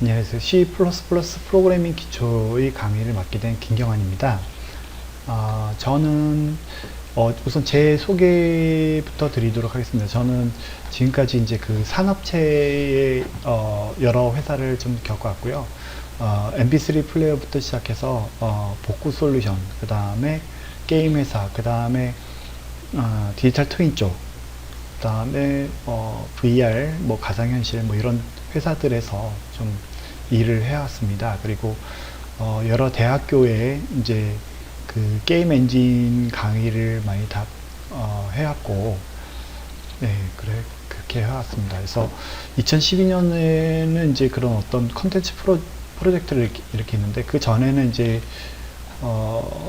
안녕하세요. C++ 프로그래밍 기초의 강의를 맡게 된 김경환입니다. 저는 우선 제 소개부터 드리도록 하겠습니다. 저는 지금까지 이제 그 산업체의 여러 회사를 좀 겪어왔고요. MP3 플레이어부터 시작해서 복구 솔루션, 그 다음에 게임 회사, 그 다음에 디지털 트윈 쪽, 그 다음에 VR, 뭐 가상현실, 뭐 이런 회사들에서 좀 일을 해왔습니다. 그리고 여러 대학교에 이제 그 게임 엔진 강의를 많이 다 해왔고, 네, 그렇게 해왔습니다. 그래서 2012년에는 이제 그런 어떤 컨텐츠 프로젝트를 이렇게 했는데, 그 전에는 이제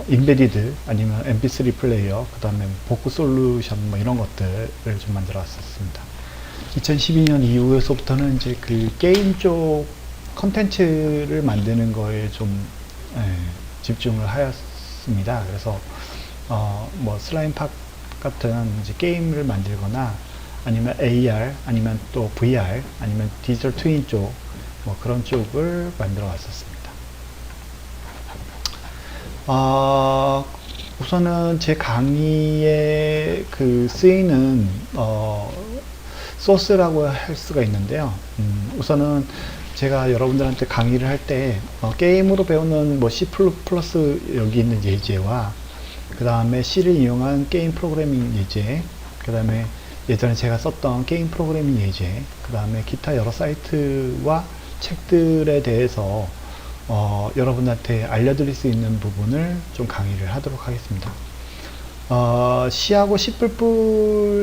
인베디드 아니면 MP3 플레이어, 그 다음에 복구 솔루션 뭐 이런 것들을 좀 만들어 왔었습니다. 2012년 이후에서부터는 이제 그 게임 쪽 컨텐츠를 만드는 거에 좀 집중을 하였습니다. 그래서 뭐 슬라임팍 같은 이제 게임을 만들거나 아니면 AR 아니면 또 VR 아니면 디지털 트윈 쪽 뭐 그런 쪽을 만들어 왔었습니다. 우선은 제 강의에 그 쓰이는 소스라고 할 수가 있는데요. 우선은 제가 여러분들한테 강의를 할 때 게임으로 배우는 뭐 C++ 여기 있는 예제와 그 다음에 C를 이용한 게임 프로그래밍 예제, 그 다음에 예전에 제가 썼던 게임 프로그래밍 예제, 그 다음에 기타 여러 사이트와 책들에 대해서 여러분한테 알려드릴 수 있는 부분을 좀 강의를 하도록 하겠습니다. C하고 C++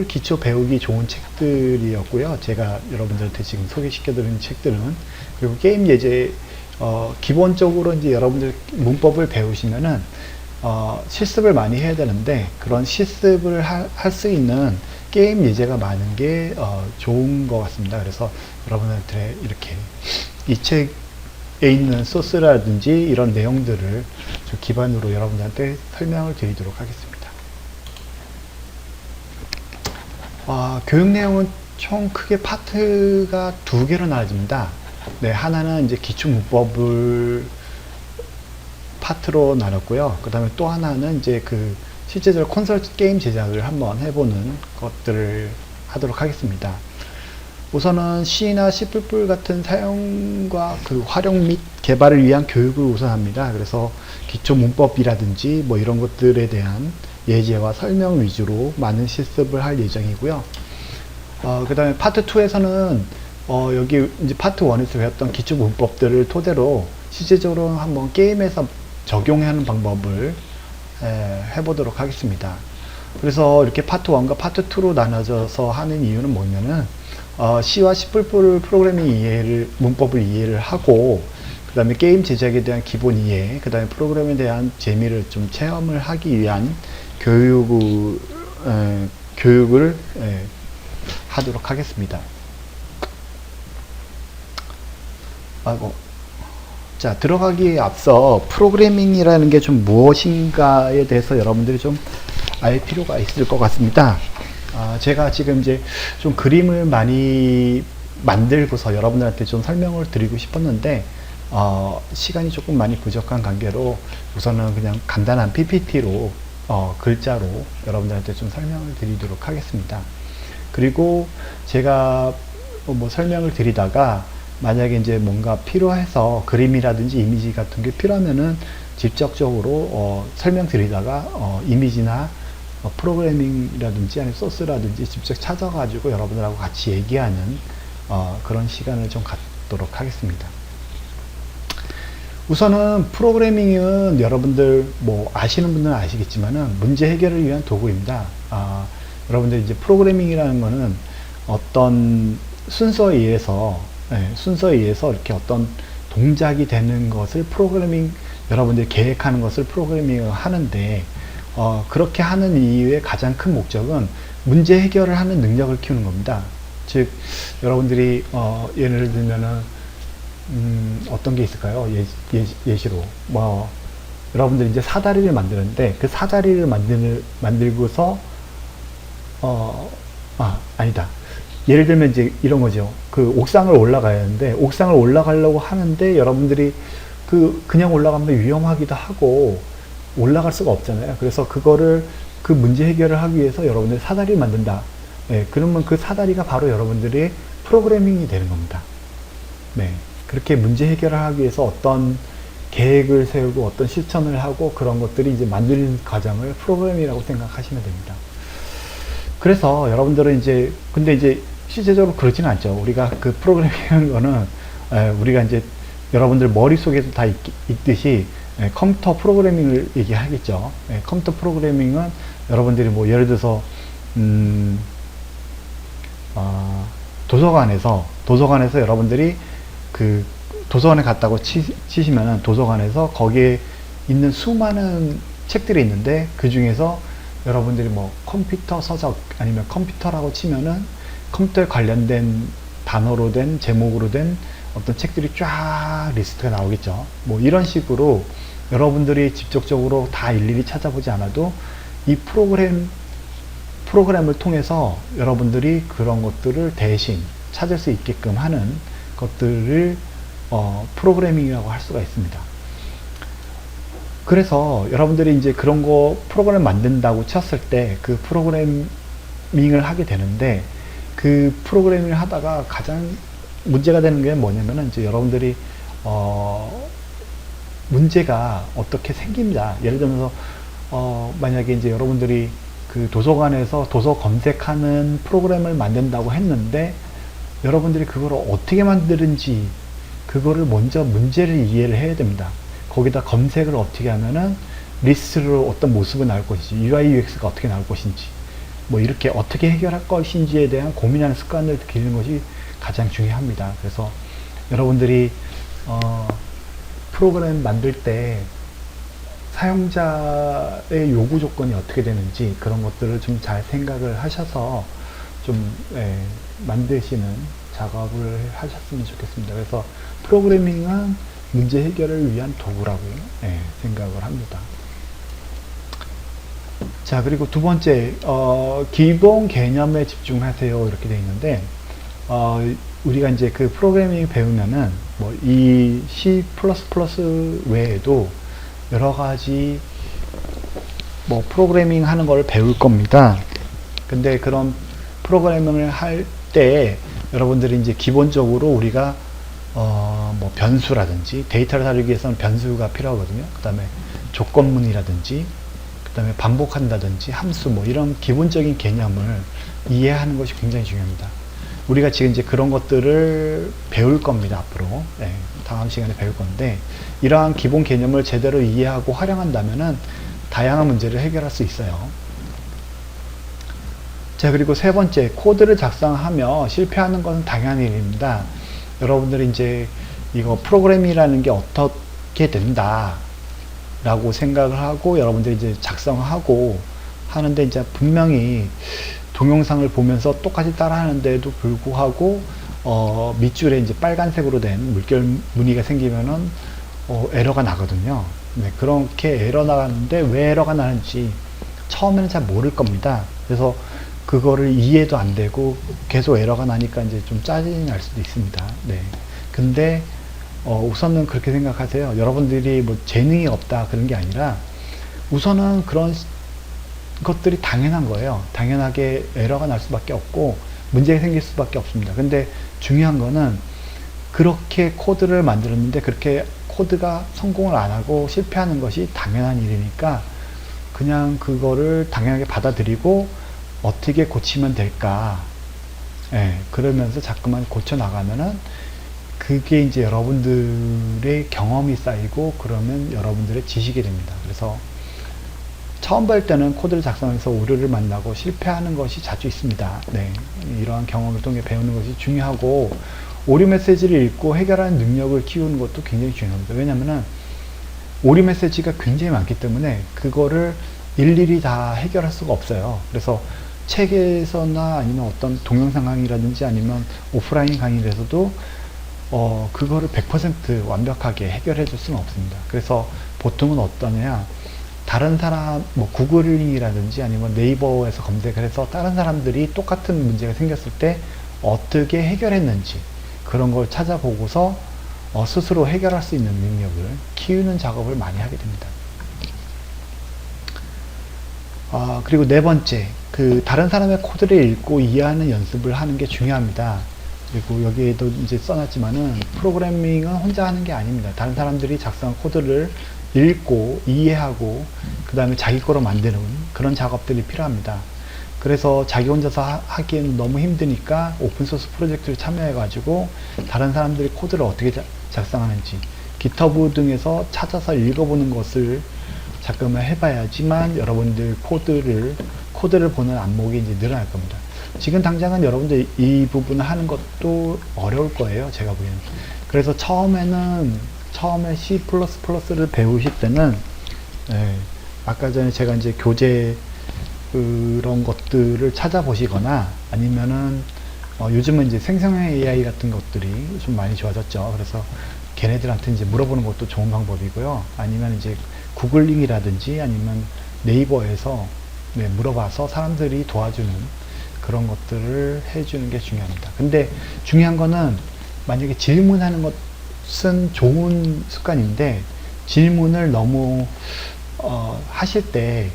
기초 배우기 좋은 책들이었고요. 제가 여러분들한테 지금 소개시켜드리는 책들은, 그리고 게임 예제, 기본적으로 이제 여러분들 문법을 배우시면은, 실습을 많이 해야 되는데, 그런 실습을 할 수 있는 게임 예제가 많은 게, 좋은 것 같습니다. 그래서 여러분한테 이렇게 이 책에 있는 소스라든지 이런 내용들을 기반으로 여러분들한테 설명을 드리도록 하겠습니다. 교육 내용은 총 크게 파트가 두 개로 나눠집니다. 네, 하나는 이제 기초 문법을 파트로 나눴고요. 그 다음에 또 하나는 이제 그 실제적으로 콘솔 게임 제작을 한번 해보는 것들을 하도록 하겠습니다. 우선은 C나 C++ 같은 사용과 그 활용 및 개발을 위한 교육을 우선합니다. 그래서 기초 문법이라든지 뭐 이런 것들에 대한 예제와 설명 위주로 많은 실습을 할 예정이고요. 그 다음에 파트 2에서는 여기 이제 파트 1에서 배웠던 기초 문법들을 토대로 실제적으로 한번 게임에서 적용하는 방법을 해보도록 하겠습니다. 그래서 이렇게 파트 1과 파트 2로 나눠져서 하는 이유는 뭐냐면 C와 C++ 프로그래밍 이해를, 문법을 이해를 하고, 그 다음에 게임 제작에 대한 기본 이해, 그 다음에 프로그램에 대한 재미를 좀 체험을 하기 위한 교육을 하도록 하겠습니다. 자, 들어가기에 앞서 프로그래밍이라는 게 좀 무엇인가에 대해서 여러분들이 좀 알 필요가 있을 것 같습니다. 제가 지금 이제 좀 그림을 많이 만들고서 여러분들한테 좀 설명을 드리고 싶었는데, 시간이 조금 많이 부족한 관계로 우선은 그냥 간단한 PPT로 글자로 여러분들한테 좀 설명을 드리도록 하겠습니다. 그리고 제가 뭐 설명을 드리다가 만약에 이제 뭔가 필요해서 그림이라든지 이미지 같은 게 필요하면은 직접적으로 설명 드리다가 이미지나 프로그래밍이라든지 아니면 소스라든지 직접 찾아가지고 여러분들하고 같이 얘기하는 그런 시간을 좀 갖도록 하겠습니다. 우선은 프로그래밍은 여러분들 뭐 아시는 분들은 아시겠지만은 문제 해결을 위한 도구입니다. 여러분들 이제 프로그래밍이라는 거는 어떤 순서에 의해서 이렇게 어떤 동작이 되는 것을 여러분들이 계획하는 것을 프로그래밍을 하는데, 그렇게 하는 이유의 가장 큰 목적은 문제 해결을 하는 능력을 키우는 겁니다. 즉, 여러분들이 예를 들면은 어떤 게 있을까요? 예시로 뭐 여러분들이 이제 사다리를 만드는데, 그 사다리를 만들고서 아니다. 예를 들면 이제 이런 거죠. 그 옥상을 올라가야 하는데, 옥상을 올라가려고 하는데, 여러분들이 그냥 올라가면 위험하기도 하고, 올라갈 수가 없잖아요. 그래서 그거를, 그 문제 해결을 하기 위해서 여러분들이 사다리를 만든다. 네, 그러면 그 사다리가 바로 여러분들의 프로그래밍이 되는 겁니다. 네. 그렇게 문제 해결을 하기 위해서 어떤 계획을 세우고 어떤 실천을 하고 그런 것들이 이제 만드는 과정을 프로그램이라고 생각하시면 됩니다. 그래서 여러분들은 이제, 근데 이제 실제적으로 그러지는 않죠. 우리가 그 프로그래밍하는 거는, 우리가 이제 여러분들 머릿속에도 다 있듯이 컴퓨터 프로그래밍을 얘기하겠죠. 컴퓨터 프로그래밍은 여러분들이 뭐 예를 들어서, 도서관에서 여러분들이 그 도서관에 갔다고 치시면은 도서관에서 거기에 있는 수많은 책들이 있는데 그 중에서 여러분들이 뭐 컴퓨터 서적 아니면 컴퓨터라고 치면은 컴퓨터에 관련된 단어로 된 제목으로 된 어떤 책들이 쫙 리스트가 나오겠죠. 뭐 이런 식으로 여러분들이 직접적으로 다 일일이 찾아보지 않아도 이 프로그램을 통해서 여러분들이 그런 것들을 대신 찾을 수 있게끔 하는 것들을 프로그래밍이라고 할 수가 있습니다. 그래서 여러분들이 이제 그런 거 프로그램 만든다고 쳤을 때 그 프로그래밍을 하게 되는데 그 프로그래밍을 하다가 가장 문제가 되는 게 뭐냐면은 이제 여러분들이 문제가 어떻게 생깁니다. 예를 들면서 만약에 이제 여러분들이 그 도서관에서 도서 검색하는 프로그램을 만든다고 했는데 여러분들이 그걸 어떻게 만드는지 그거를 먼저 문제를 이해를 해야 됩니다. 거기다 검색을 어떻게 하면은 리스트로 어떤 모습이 나올 것인지 UI UX가 어떻게 나올 것인지 뭐 이렇게 어떻게 해결할 것인지에 대한 고민하는 습관을 기르는 것이 가장 중요합니다. 그래서 여러분들이 프로그램 만들 때 사용자의 요구 조건이 어떻게 되는지 그런 것들을 좀 잘 생각을 하셔서 좀 만드시는 작업을 하셨으면 좋겠습니다. 그래서 프로그래밍은 문제 해결을 위한 도구라고 생각을 합니다. 자, 그리고 두 번째, 기본 개념에 집중하세요. 이렇게 되어 있는데, 우리가 이제 그 프로그래밍 배우면은, 뭐, 이 C++ 외에도 여러 가지, 뭐, 프로그래밍 하는 걸 배울 겁니다. 근데 그런 프로그래밍을 할 때, 여러분들이 이제 기본적으로 우리가, 뭐, 변수라든지, 데이터를 다루기 위해서는 변수가 필요하거든요. 그 다음에 조건문이라든지, 그 다음에 반복한다든지 함수 뭐 이런 기본적인 개념을 이해하는 것이 굉장히 중요합니다. 우리가 지금 이제 그런 것들을 배울 겁니다. 앞으로 다음 시간에 배울 건데 이러한 기본 개념을 제대로 이해하고 활용한다면은 다양한 문제를 해결할 수 있어요. 자, 그리고 세 번째, 코드를 작성하며 실패하는 것은 당연한 일입니다. 여러분들이 이제 이거 프로그램이라는 게 어떻게 된다 라고 생각을 하고 여러분들이 이제 작성하고 하는데 이제 분명히 동영상을 보면서 똑같이 따라 하는데도 불구하고 밑줄에 이제 빨간색으로 된 물결 무늬가 생기면은 에러가 나거든요. 네, 그렇게 에러 나가는데 왜 에러가 나는지 처음에는 잘 모를 겁니다. 그래서 그거를 이해도 안 되고 계속 에러가 나니까 이제 좀 짜증이 날 수도 있습니다. 네. 근데 우선은 그렇게 생각하세요. 여러분들이 뭐 재능이 없다 그런 게 아니라 우선은 그런 것들이 당연한 거예요. 당연하게 에러가 날 수밖에 없고 문제가 생길 수밖에 없습니다. 근데 중요한 거는 그렇게 코드를 만들었는데 그렇게 코드가 성공을 안 하고 실패하는 것이 당연한 일이니까 그냥 그거를 당연하게 받아들이고 어떻게 고치면 될까 그러면서 자꾸만 고쳐 나가면은 그게 이제 여러분들의 경험이 쌓이고 그러면 여러분들의 지식이 됩니다. 그래서 처음 볼 때는 코드를 작성해서 오류를 만나고 실패하는 것이 자주 있습니다. 네, 이러한 경험을 통해 배우는 것이 중요하고 오류 메시지를 읽고 해결하는 능력을 키우는 것도 굉장히 중요합니다. 왜냐하면 오류 메시지가 굉장히 많기 때문에 그거를 일일이 다 해결할 수가 없어요. 그래서 책에서나 아니면 어떤 동영상 강의라든지 아니면 오프라인 강의에서도 그거를 100% 완벽하게 해결해 줄 수는 없습니다. 그래서 보통은 어떠냐, 다른 사람, 뭐 구글링이라든지 아니면 네이버에서 검색을 해서 다른 사람들이 똑같은 문제가 생겼을 때 어떻게 해결했는지 그런 걸 찾아보고서 스스로 해결할 수 있는 능력을 키우는 작업을 많이 하게 됩니다. 그리고 네 번째, 다른 사람의 코드를 읽고 이해하는 연습을 하는 게 중요합니다. 그리고 여기에도 이제 써놨지만은 프로그래밍은 혼자 하는 게 아닙니다. 다른 사람들이 작성한 코드를 읽고 이해하고 그 다음에 자기 거로 만드는 그런 작업들이 필요합니다. 그래서 자기 혼자서 하기에는 너무 힘드니까 오픈소스 프로젝트를 참여해 가지고 다른 사람들이 코드를 어떻게 작성하는지 GitHub 등에서 찾아서 읽어보는 것을 잠깐만 해봐야지만 여러분들 코드를 보는 안목이 이제 늘어날 겁니다. 지금 당장은 여러분들 이 부분을 하는 것도 어려울 거예요, 제가 보기에는. 그래서 처음에 C++를 배우실 때는, 아까 전에 제가 이제 교재 그런 것들을 찾아보시거나 아니면은, 요즘은 이제 생성형 AI 같은 것들이 좀 많이 좋아졌죠. 그래서 걔네들한테 이제 물어보는 것도 좋은 방법이고요. 아니면 이제 구글링이라든지 아니면 네이버에서 물어봐서 사람들이 도와주는 그런 것들을 해주는 게 중요합니다. 근데 중요한 거는 만약에 질문하는 것은 좋은 습관인데 질문을 너무 하실 때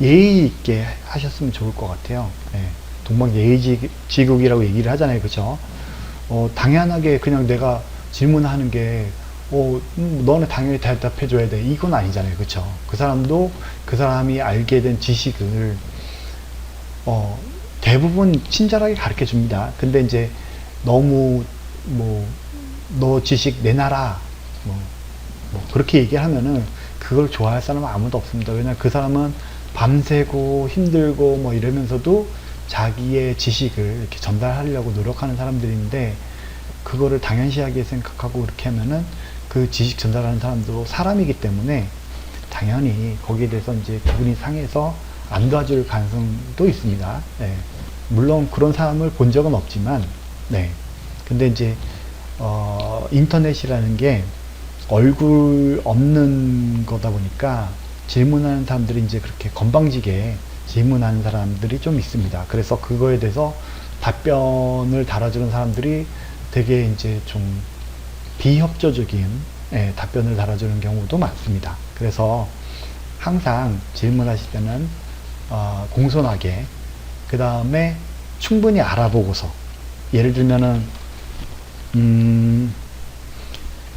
예의 있게 하셨으면 좋을 것 같아요. 동방예의지국이라고 얘기를 하잖아요, 그렇죠? 당연하게 그냥 내가 질문하는 게 너는 당연히 대답해줘야 돼. 이건 아니잖아요. 그쵸? 그 사람이 알게 된 지식을, 대부분 친절하게 가르쳐 줍니다. 근데 이제 너무, 너 지식 내놔라. 그렇게 얘기하면은 그걸 좋아할 사람은 아무도 없습니다. 왜냐면 그 사람은 밤새고 힘들고 이러면서도 자기의 지식을 이렇게 전달하려고 노력하는 사람들인데 그거를 당연시하게 생각하고 그렇게 하면은 그 지식 전달하는 사람도 사람이기 때문에 당연히 거기에 대해서 이제 기분이 상해서 안 도와줄 가능성도 있습니다. 물론 그런 사람을 본 적은 없지만, 근데 이제, 인터넷이라는 게 얼굴 없는 거다 보니까 질문하는 사람들이 이제 그렇게 건방지게 질문하는 사람들이 좀 있습니다. 그래서 그거에 대해서 답변을 달아주는 사람들이 되게 이제 좀 비협조적인 답변을 달아주는 경우도 많습니다. 그래서 항상 질문하실 때는 공손하게 그 다음에 충분히 알아보고서 예를 들면은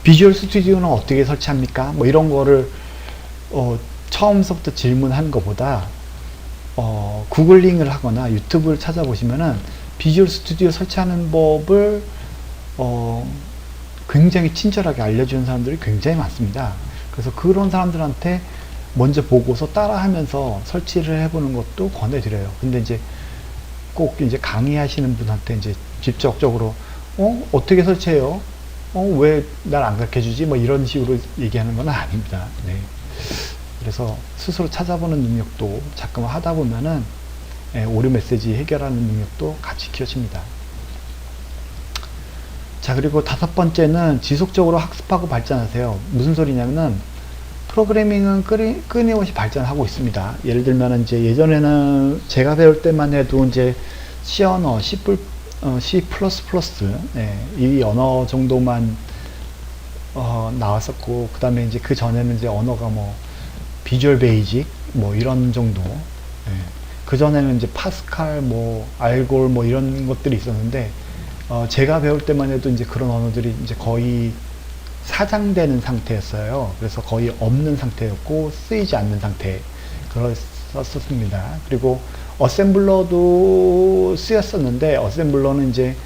비주얼 스튜디오는 어떻게 설치합니까? 이런 거를 처음부터 질문하는 것보다 구글링을 하거나 유튜브를 찾아보시면은 비주얼 스튜디오 설치하는 법을 굉장히 친절하게 알려주는 사람들이 굉장히 많습니다. 그래서 그런 사람들한테 먼저 보고서 따라하면서 설치를 해보는 것도 권해드려요. 근데 이제 꼭 이제 강의하시는 분한테 이제 직접적으로 어떻게 설치해요? 왜 날 안 가르쳐주지? 이런 식으로 얘기하는 건 아닙니다. 그래서 스스로 찾아보는 능력도 자꾸 하다 보면은 오류 메시지 해결하는 능력도 같이 키워집니다. 자, 그리고 다섯 번째는 지속적으로 학습하고 발전하세요. 무슨 소리냐면은 프로그래밍은 끊임없이 발전하고 있습니다. 예를 들면 이제 예전에는 제가 배울 때만 해도 이제 C 언어, C++, 이 언어 정도만 나왔었고, 그 다음에 이제 그 전에는 이제 언어가 비주얼 베이직 이런 정도. 그 전에는 이제 파스칼, 알골 이런 것들이 있었는데 제가 배울 때만 해도 이제 그런 언어들이 이제 거의 사장되는 상태였어요. 그래서 거의 없는 상태였고 쓰이지 않는 상태 그랬었습니다. 그리고 어셈블러도 쓰였었는데 어셈블러는 이제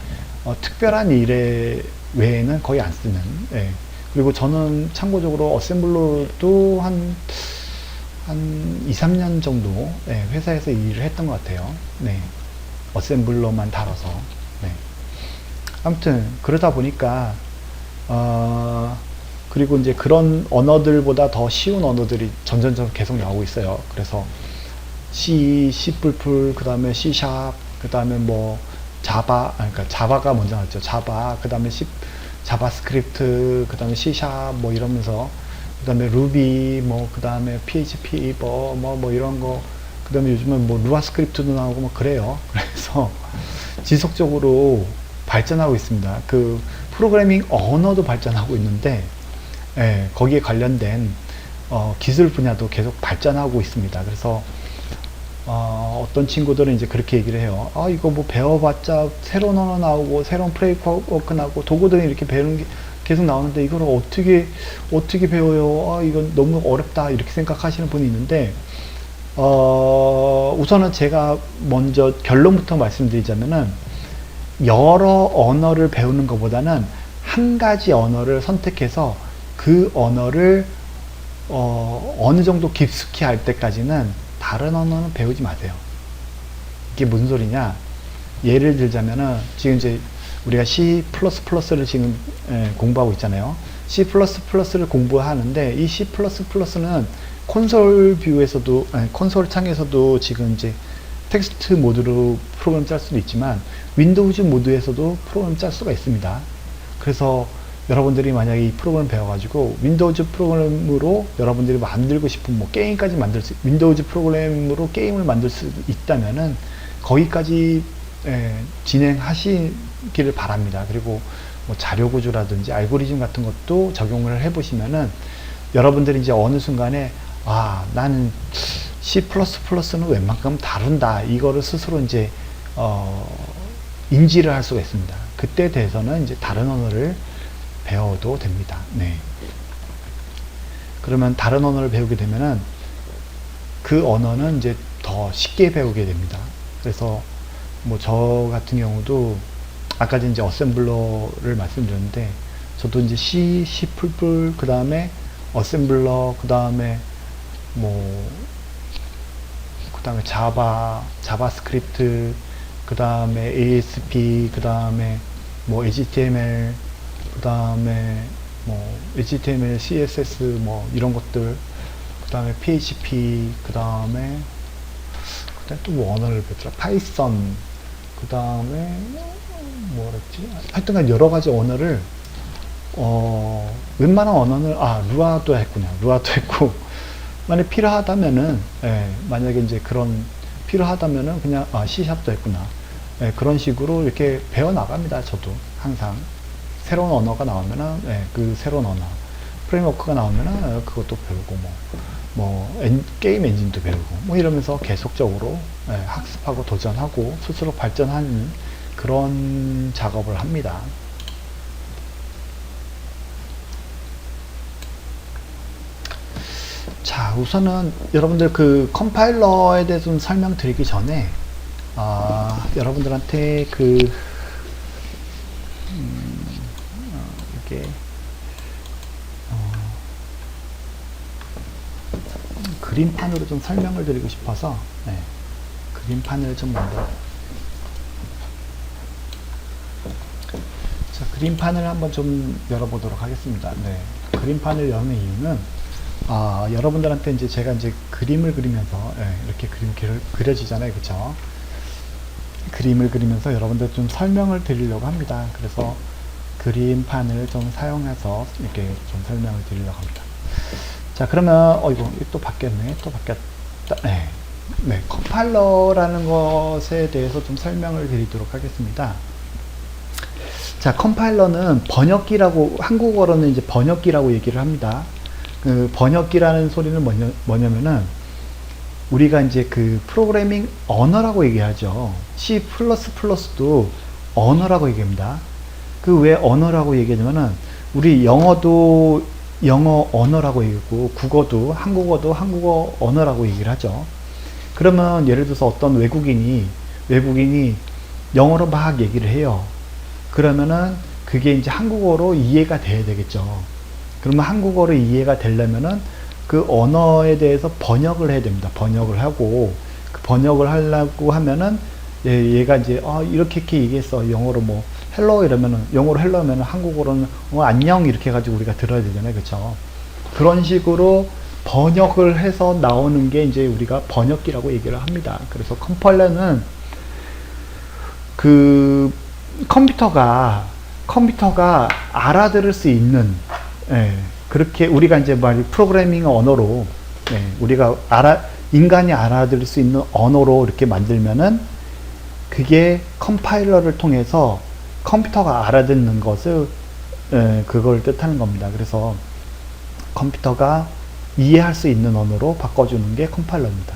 특별한 일에 외에는 거의 안 쓰는. 그리고 저는 참고적으로 어셈블러도 한 2, 3년 정도 회사에서 일을 했던 것 같아요. 어셈블러만 달아서. 아무튼 그러다 보니까 그리고 이제 그런 언어들보다 더 쉬운 언어들이 점점점 계속 나오고 있어요. 그래서 C, C++, 그 다음에 C#, 그 다음에 자바, 그러니까 자바가 먼저 나왔죠. 자바, 그 다음에 자바스크립트, 그 다음에 C# 이러면서 그 다음에 루비, 그 다음에 PHP, 이런 거 그 다음에 요즘은 뭐 루아 스크립트도 나오고 뭐 그래요. 그래서 지속적으로 발전하고 있습니다. 그 프로그래밍 언어도 발전하고 있는데, 예, 거기에 관련된 기술 분야도 계속 발전하고 있습니다. 그래서 어떤 친구들은 이제 그렇게 얘기를 해요. 아, 이거 뭐 배워봤자 새로운 언어 나오고 새로운 프레임워크 나오고 도구들이 이렇게 배우는 게 계속 나오는데 이걸 어떻게 배워요? 아, 이건 너무 어렵다 이렇게 생각하시는 분이 있는데, 우선은 제가 먼저 결론부터 말씀드리자면은, 여러 언어를 배우는 것보다는 한 가지 언어를 선택해서 그 언어를 어느 정도 깊숙이 할 때까지는 다른 언어는 배우지 마세요. 이게 무슨 소리냐? 예를 들자면은 지금 이제 우리가 C++를 지금 공부하고 있잖아요. C++를 공부하는데 이 C++는 콘솔 뷰에서도, 아니, 콘솔 창에서도 지금 이제 텍스트 모드로 프로그램 짤 수도 있지만 윈도우즈 모드에서도 프로그램 짤 수가 있습니다. 그래서 여러분들이 만약에 이 프로그램 배워가지고 윈도우즈 프로그램으로 여러분들이 만들고 싶은 뭐 게임까지 윈도우즈 프로그램으로 게임을 만들 수 있다면은 거기까지 진행하시기를 바랍니다. 그리고 뭐 자료 구조라든지 알고리즘 같은 것도 적용을 해보시면은 여러분들이 이제 어느 순간에 나는 C++는 웬만큼 다룬다 이거를 스스로 이제 인지를 할 수가 있습니다. 그때 대해서는 이제 다른 언어를 배워도 됩니다. 네. 그러면 다른 언어를 배우게 되면은 그 언어는 이제 더 쉽게 배우게 됩니다. 그래서 뭐 저 같은 경우도 아까 이제 어셈블러를 말씀드렸는데 저도 이제 C++, 그 다음에 어셈블러, 그 다음에 자바스크립트, 그 다음에 ASP, 그 다음에 뭐 HTML, 그 다음에 뭐 HTML, CSS 뭐 이런 것들, 그 다음에 PHP, 그 다음에 또 뭐 언어를 배웠더라, 파이썬, 그 다음에 뭐랬지? 하여튼간 여러 가지 언어를 웬만한 언어는 루아도 했구나, 루아도 했고 만약 필요하다면은 만약에 이제 그런 필요하다면은 그냥 C샵도 했구나, 그런 식으로 이렇게 배워 나갑니다. 저도 항상 새로운 언어가 나오면은 그 새로운 언어 프레임워크가 나오면은 그것도 배우고 게임 엔진도 배우고 뭐 이러면서 계속적으로 학습하고 도전하고 스스로 발전하는 그런 작업을 합니다. 자, 우선은 여러분들 그 컴파일러에 대해서 좀 설명드리기 전에 여러분들한테 이렇게 그림판으로 좀 설명을 드리고 싶어서 그림판을 좀 먼저, 자, 그림판을 한번 좀 열어보도록 하겠습니다. 그림판을 여는 이유는 여러분들한테 이제 제가 이제 그림을 그리면서 이렇게 그림이 그려지잖아요, 그쵸? 그림을 그리면서 여러분들 좀 설명을 드리려고 합니다. 그래서 그림판을 좀 사용해서 이렇게 좀 설명을 드리려고 합니다. 자, 그러면 이거 또 바뀌었네, 또 바뀌었다. 컴파일러라는 것에 대해서 좀 설명을 드리도록 하겠습니다. 자, 컴파일러는 번역기라고, 한국어로는 이제 번역기라고 얘기를 합니다. 그 번역기라는 소리는 뭐냐면은 우리가 이제 그 프로그래밍 언어라고 얘기하죠. C++도 언어라고 얘기합니다. 그 왜 언어라고 얘기하냐면은 우리 영어도 영어 언어라고 얘기하고 국어도 한국어 언어라고 얘기를 하죠. 그러면 예를 들어서 어떤 외국인이 영어로 막 얘기를 해요. 그러면은 그게 이제 한국어로 이해가 돼야 되겠죠. 그러면 한국어로 이해가 되려면은 그 언어에 대해서 번역을 해야 됩니다. 번역을 하고, 그 번역을 하려고 하면은 얘가 이제 이렇게 얘기했어. 영어로 뭐 헬로 이러면은, 영어로 헬로 하면은 한국어로는 안녕 이렇게 해가지고 우리가 들어야 되잖아요. 그쵸? 그런 식으로 번역을 해서 나오는 게 이제 우리가 번역기라고 얘기를 합니다. 그래서 컴파일러는 그 컴퓨터가 알아들을 수 있는, 그렇게 우리가 이제 프로그래밍 언어로 우리가 인간이 알아들을 수 있는 언어로 이렇게 만들면은 그게 컴파일러를 통해서 컴퓨터가 알아듣는 것을 그걸 뜻하는 겁니다. 그래서 컴퓨터가 이해할 수 있는 언어로 바꿔주는 게 컴파일러입니다.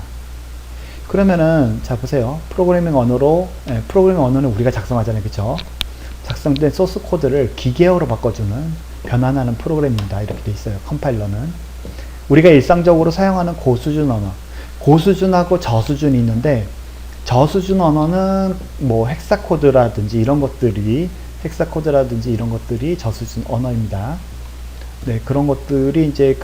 그러면은 자 보세요. 프로그래밍 언어는 우리가 작성하잖아요. 그쵸? 작성된 소스 코드를 기계어로 바꿔주는 변환하는 프로그램입니다. 이렇게 돼 있어요. 컴파일러는 우리가 일상적으로 사용하는 고수준 언어, 고수준하고 저수준이 있는데, 저수준 언어는 뭐 헥사코드라든지 이런 것들이 저수준 언어입니다. 네, 그런 것들이 이제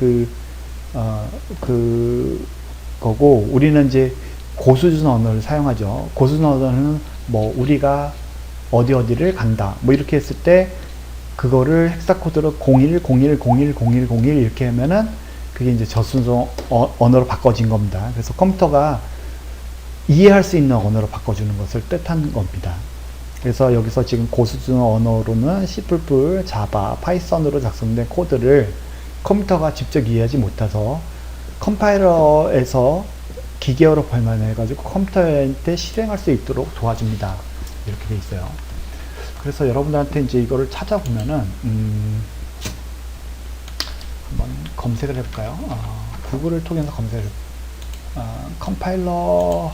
거고, 우리는 이제 고수준 언어를 사용하죠. 고수준 언어는 뭐 우리가 어디를 간다 뭐 이렇게 했을 때 그거를 헥사코드로 0101010101 이렇게 하면은 그게 이제 저수준 언어로 바꿔진 겁니다. 그래서 컴퓨터가 이해할 수 있는 언어로 바꿔주는 것을 뜻하는 겁니다. 그래서 여기서 지금 고수준 언어로는 C++, 자바, 파이썬으로 작성된 코드를 컴퓨터가 직접 이해하지 못해서 컴파일러에서 기계어로 변환해가지고 컴퓨터한테 실행할 수 있도록 도와줍니다. 이렇게 돼 있어요. 그래서 여러분들한테 이제 이거를 찾아보면은 한번 검색을 해볼까요? 구글을 통해서 검색을 컴파일러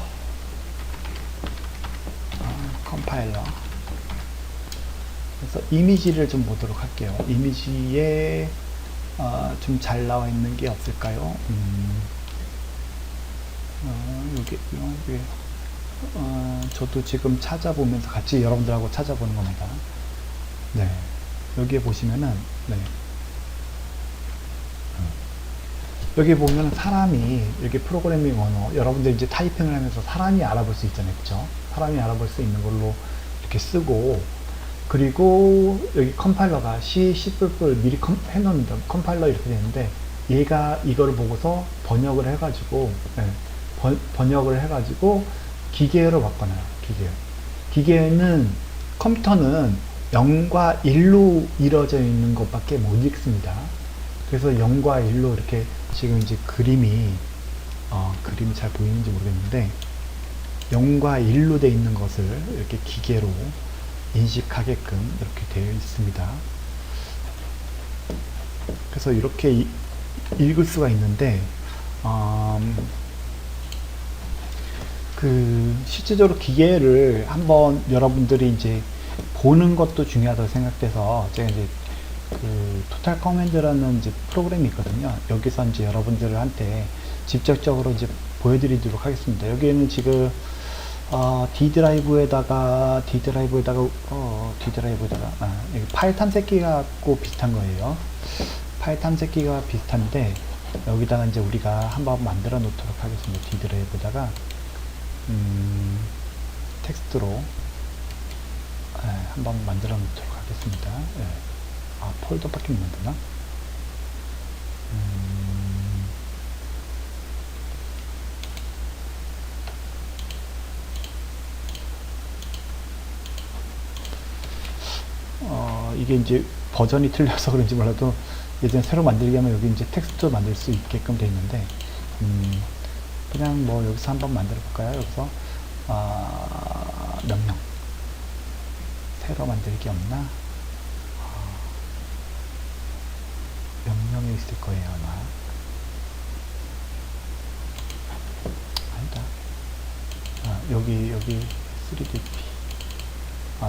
그래서 이미지를 좀 보도록 할게요. 이미지에 좀 잘 나와 있는 게 없을까요? 여기 저도 지금 찾아보면서 같이 여러분들하고 찾아보는 겁니다. 네, 여기에 보시면은 여기 보면 사람이 이렇게 프로그래밍 언어 여러분들 이제 타이핑을 하면서 사람이 알아볼 수 있잖아요. 그쵸? 사람이 알아볼 수 있는 걸로 이렇게 쓰고, 그리고 여기 컴파일러가 C++ 미리 해놓는다. 컴파일러 이렇게 되는데 얘가 이거를 보고서 번역을 해가지고 기계어로 바꿔놔요. 기계는 컴퓨터는 0과 1로 이루어져 있는 것밖에 못 읽습니다. 그래서 0과 1로 이렇게 지금 이제 그림이 잘 보이는지 모르겠는데 0과 1로 되어 있는 것을 이렇게 기계로 인식하게끔 이렇게 되어 있습니다. 그래서 이렇게 읽을 수가 있는데 실제적으로 기계를 한번 여러분들이 이제 보는 것도 중요하다고 생각돼서 제가 이제 토탈 커맨드라는 이제 프로그램이 있거든요. 여기서 이제 여러분들한테 직접적으로 이제 보여드리도록 하겠습니다. 여기에는 지금 D 드라이브에다가 여기 파일 탐색기하고 비슷한 거예요. 파일 탐색기가 비슷한데 여기다가 이제 우리가 한번 만들어 놓도록 하겠습니다. D 드라이브에다가 텍스트로 한번 만들어 놓도록 하겠습니다. 폴더밖에 못 만드나? 이게 이제 버전이 틀려서 그런지 몰라도 예전에 새로 만들기 하면 여기 이제 텍스트 만들 수 있게끔 되어 있는데 그냥 뭐 여기서 한번 만들어 볼까요? 여기서 명령 새로 만들기 없나? 명령이 있을 거예요 아마. 아니다. 여기 3DP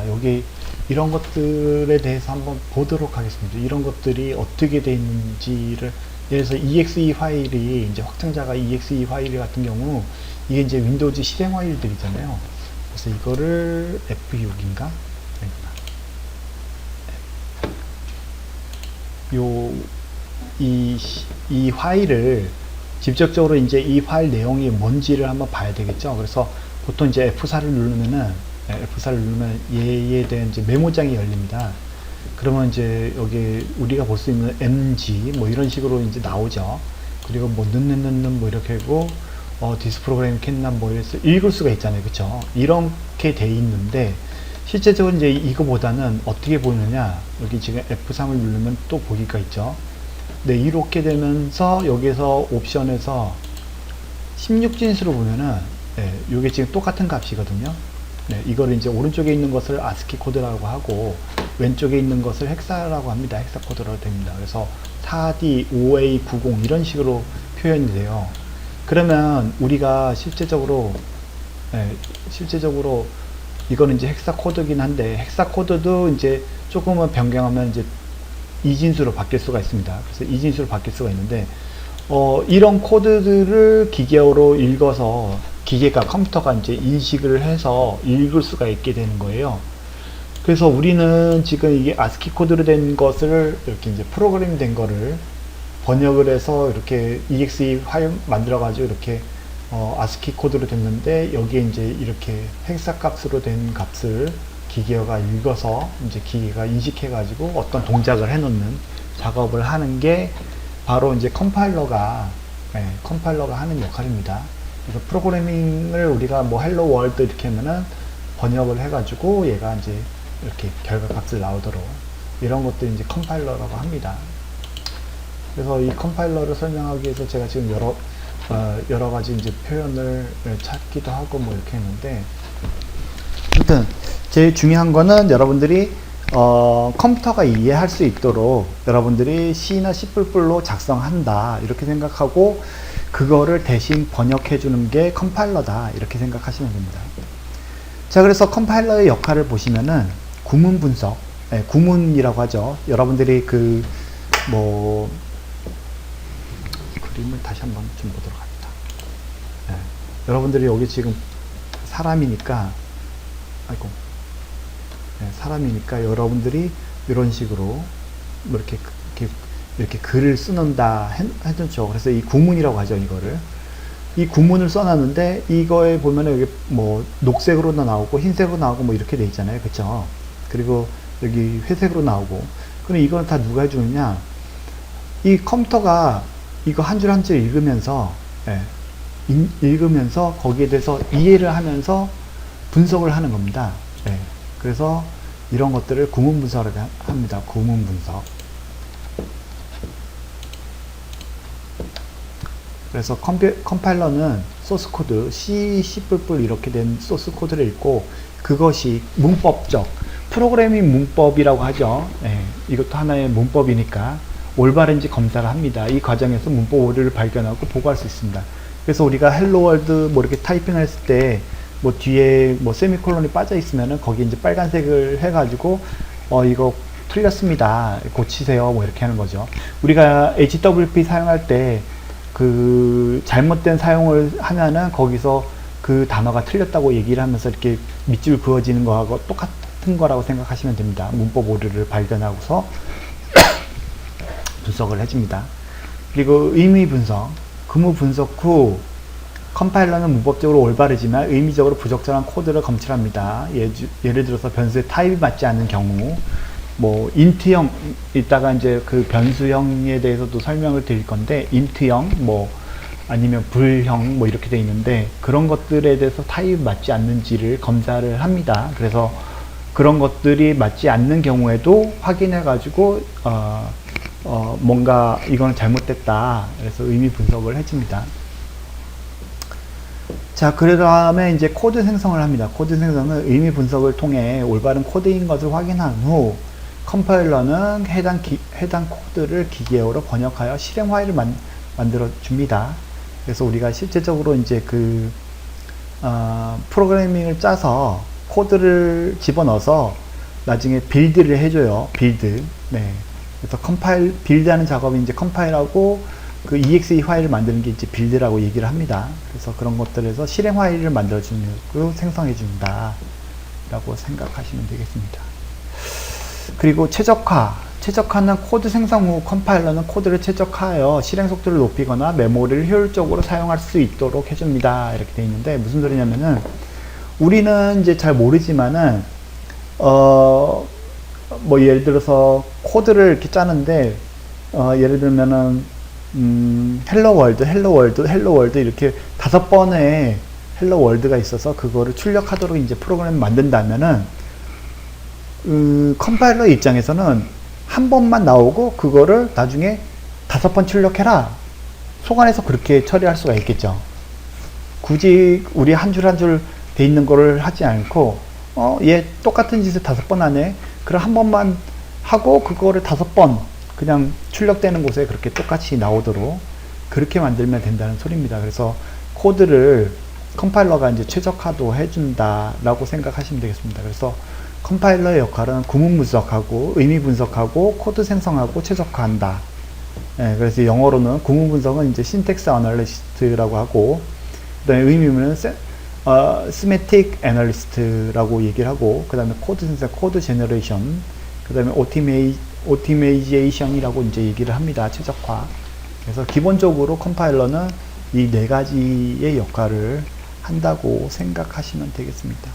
여기 이런 것들에 대해서 한번 보도록 하겠습니다. 이런 것들이 어떻게 되어 있는지를, 예를 들어서 exe 파일이 이제 확장자가 exe 파일 같은 경우 이게 이제 윈도우즈 실행 파일들이잖아요. 그래서 이거를 F6인가? 이 파일을 직접적으로 이제 이 파일 내용이 뭔지를 한번 봐야 되겠죠. 그래서 보통 이제 F4를 누르면 얘에 대한 이제 메모장이 열립니다. 그러면 이제 여기 우리가 볼 수 있는 mg 뭐 이런 식으로 이제 나오죠. 그리고 뭐 넣는 뭐 이렇게 하고 디스 프로그램 캔남 뭐 이래서 읽을 수가 있잖아요. 그쵸? 이렇게 돼 있는데 실제적으로 이제 이거보다는 어떻게 보느냐, 여기 지금 F3을 누르면 또 보기가 있죠. 네, 이렇게 되면서 여기서 옵션에서 16진수로 보면은, 네, 이게 지금 똑같은 값이거든요. 네, 이거를 이제 오른쪽에 있는 것을 아스키 코드라고 하고, 왼쪽에 있는 것을 헥사라고 합니다. 헥사 코드라고 됩니다. 그래서 4D, 5A90 이런 식으로 표현이 돼요. 그러면 우리가 실제적으로, 네, 실제적으로 이거는 이제 헥사 코드긴 한데, 헥사 코드도 이제 조금은 변경하면 이제 이진수로 바뀔 수가 있습니다. 그래서 이진수로 바뀔 수가 있는데, 이런 코드들을 기계어로 읽어서 기계가 컴퓨터가 이제 인식을 해서 읽을 수가 있게 되는 거예요. 그래서 우리는 지금 이게 아스키 코드로 된 것을 이렇게 이제 프로그램 된 거를 번역을 해서 이렇게 EXE 파일 만들어 가지고 이렇게 아스키 코드로 됐는데, 여기에 이제 이렇게 헥사 값으로 된 값을 기계어가 읽어서 이제 기계가 인식해 가지고 어떤 동작을 해 놓는 작업을 하는 게 바로 이제 컴파일러가 하는 역할입니다. 그래서 프로그래밍을 우리가 뭐 헬로 월드 이렇게 하면은 번역을 해 가지고 얘가 이제 이렇게 결과 값을 나오도록, 이런 것도 이제 컴파일러라고 합니다. 그래서 이 컴파일러를 설명하기 위해서 제가 지금 여러 가지 이제 표현을 찾기도 하고 뭐 이렇게 했는데, 아무튼 제일 중요한 거는 여러분들이 컴퓨터가 이해할 수 있도록 여러분들이 C나 C++로 작성한다 이렇게 생각하고, 그거를 대신 번역해 주는 게 컴파일러다 이렇게 생각하시면 됩니다. 자, 그래서 컴파일러의 역할을 보시면은 구문 분석, 구문이라고 하죠. 여러분들이 그 뭐 그림을 다시 한번 좀 보도록 합니다. 여러분들이 여기 지금 사람이니까, 아이고, 사람이니까 여러분들이 이런 식으로 뭐 이렇게 글을 쓰는다 해놓죠. 그래서 이 구문이라고 하죠. 이 구문을 써놨는데, 이거에 보면은 여기 뭐 녹색으로도 나오고 흰색으로 나오고 뭐 이렇게 돼 있잖아요. 그쵸? 그리고 여기 회색으로 나오고. 그럼 이건 다 누가 해주느냐? 이 컴퓨터가 이거 한 줄 한 줄 읽으면서, 읽으면서 거기에 대해서 이해를 하면서 분석을 하는 겁니다. 그래서 이런 것들을 구문 분석을 합니다. 구문 분석. 그래서 컴파일러는 소스 코드, C, C++ 이렇게 된 소스 코드를 읽고, 그것이 문법적, 프로그래밍 문법이라고 하죠. 이것도 하나의 문법이니까 올바른지 검사를 합니다. 이 과정에서 문법 오류를 발견하고 보고할 수 있습니다. 그래서 우리가 헬로 월드 뭐 이렇게 타이핑을 했을 때 뭐 뒤에 뭐 세미콜론이 빠져 있으면은 거기 이제 빨간색을 해가지고 이거 틀렸습니다. 고치세요. 뭐 이렇게 하는 거죠. 우리가 HWP 사용할 때 그 잘못된 사용을 하면은 거기서 그 단어가 틀렸다고 얘기를 하면서 이렇게 밑줄 그어지는 거하고 똑같은 거라고 생각하시면 됩니다. 문법 오류를 발견하고서 분석을 해줍니다. 그리고 의미 분석, 의무 분석 후 컴파일러는 문법적으로 올바르지만 의미적으로 부적절한 코드를 검출합니다. 예를 들어서 변수의 타입이 맞지 않는 경우, 뭐 인트형, 이따가 이제 그 변수형에 대해서도 설명을 드릴 건데, 인트형 뭐 아니면 불형 뭐 이렇게 돼 있는데, 그런 것들에 대해서 타입이 맞지 않는지를 검사를 합니다. 그래서 그런 것들이 맞지 않는 경우에도 확인해 가지고 뭔가 이거는 잘못됐다, 그래서 의미 분석을 해줍니다. 자, 그 다음에 이제 코드 생성을 합니다. 코드 생성은 의미 분석을 통해 올바른 코드인 것을 확인한 후 컴파일러는 해당 코드를 기계어로 번역하여 실행 파일을 만들어 줍니다. 그래서 우리가 실제적으로 이제 그 프로그래밍을 짜서 코드를 집어넣어서 나중에 빌드를 해줘요. 빌드. 그래서 빌드하는 작업이 이제 컴파일하고 그 EXE 파일을 만드는 게 이제 빌드라고 얘기를 합니다. 그래서 그런 것들에서 실행 파일을 만들어주는 거 생성해 준다 라고 생각하시면 되겠습니다. 그리고 최적화는 코드 생성 후 컴파일러는 코드를 최적화하여 실행 속도를 높이거나 메모리를 효율적으로 사용할 수 있도록 해줍니다. 이렇게 되어 있는데, 무슨 소리냐면은, 우리는 이제 잘 모르지만은 뭐 예를 들어서 코드를 이렇게 짜는데, 예를 들면은 헬로 월드 이렇게 5번의 헬로 월드가 있어서 그거를 출력하도록 이제 프로그램을 만든다면은 컴파일러 입장에서는 한 번만 나오고 그거를 나중에 5번 출력해라, 속안에서 그렇게 처리할 수가 있겠죠. 굳이 우리 한 줄 한 줄 돼 있는 거를 하지 않고 얘 똑같은 짓을 5번 하네. 그럼 한 번만 하고 그거를 5번 그냥 출력되는 곳에 그렇게 똑같이 나오도록 그렇게 만들면 된다는 소리입니다. 그래서 코드를 컴파일러가 이제 최적화도 해준다라고 생각하시면 되겠습니다. 그래서 컴파일러의 역할은 구문 분석하고 의미 분석하고 코드 생성하고 최적화한다. 예, 그래서 영어로는 구문 분석은 이제 신텍스 애널리스트라고 하고, 그 다음에 의미는 스메틱 애널리스트라고 얘기를 하고, 그 다음에 코드 생성, 코드 제너레이션, 그 다음에 오티메이제이션이라고 이제 얘기를 합니다. 최적화. 그래서 기본적으로 컴파일러는 이 4가지의 역할을 한다고 생각하시면 되겠습니다.